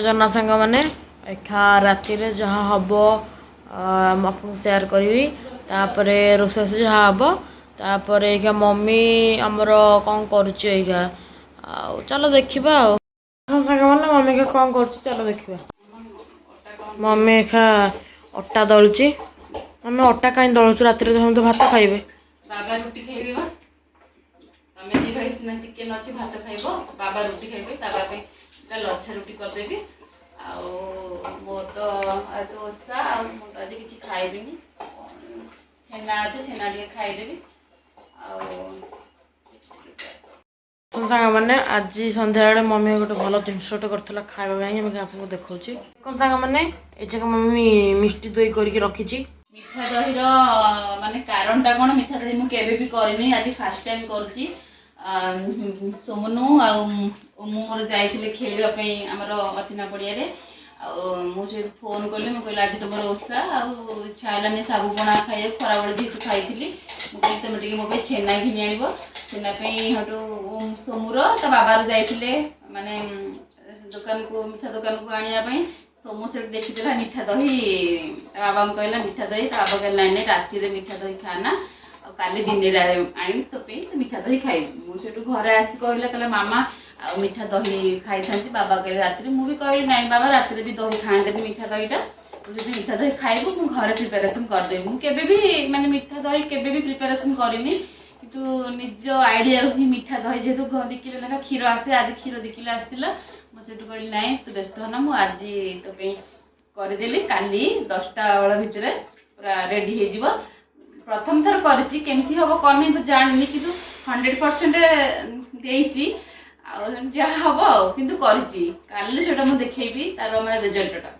जना सांग मैंने एखा राति जहाँ हम आपको सेयार करी तापर रोषेई जहाँ हम तापर एखा मम्मी आमर कौन करा चलो देखा सांग मैंने मम्मी का कौन कर चलो देखा मम्मी एखा अटा दलुची मम्मी अटा कहीं दलुचु राति तो भात खाइबे बाबा रुटी खाइबे बा तमे दी भाई सिना चिकन अछि भात खाइबो बाबा रुटी खाइबे ताबा पे ता लच्छा रुटी कर देबी आ मो तो आज ओसा आ मो आज किछि खाइबिनी छेना আছে छेना দিয়ে खाइ देबी सांग मैंने आज संध्या बेले मम्मी गोटे भल जिनसटे करथिला खाइबा ପାଇଁ हम आपको देखौची कोन सांग मैंने ए जगह मम्मी मिष्टी दही करके रखीची मिठा दही रो माने कारणटा कोन मिठा दही मु केबे भी करनी आज फर्स्ट टाइम करची सोमनु आ मोर जाइथिले खेलिबा पई हमरो अचिना पड़िया रे मु से फोन करली मु कहला आज तमरो ओसा आ इच्छा हलानी साबु बना खाइए खरा बड़ जी खाइथिली मु कहली तमे टिके मो पे छेना घिनि आनिबो छेना पे हटू सोमुर त बाबा रे जाइथिले माने दुकान को मिठा दुकान को आनिया पई सोमु से देखिदेला मिठा दही बाबा को कहला मिठा दही त बाबा कहला नहीं राति रे मिठा दही खाना काली दिन आनी तो पे मिठा दही खाई मुझे घरे आसी कहले कहले मामा आ मिठा दही खाई था बाबा कहले राति मु भी कहली नहीं बाबा राति भी दही खाने मिठा दहीटा तुझे मिठा दही खाइबू मु घरे प्रिपेरेसन करदेबी मु केबे भी माने मिठा दही केबे भी प्रिपेरेसन करिनी किंतु निज आइडिया ही मिठा दही जेहेतु 2 किलो लेखा क्षीर आसे आज क्षीर 2 किलो आसला मु सेटू कहली नहीं तू व्यस्त होना मु आज तो पे करदेली काली 10टा बेला भितर पूरा रेडी हे जीवो प्रथम थर करछि केमती हबो कोन नहीं तो जाननी किंतु 100% देइछि आ जा हबो किंतु करछि काली सेटा मु देखैबी तार हमर रिजल्टटा।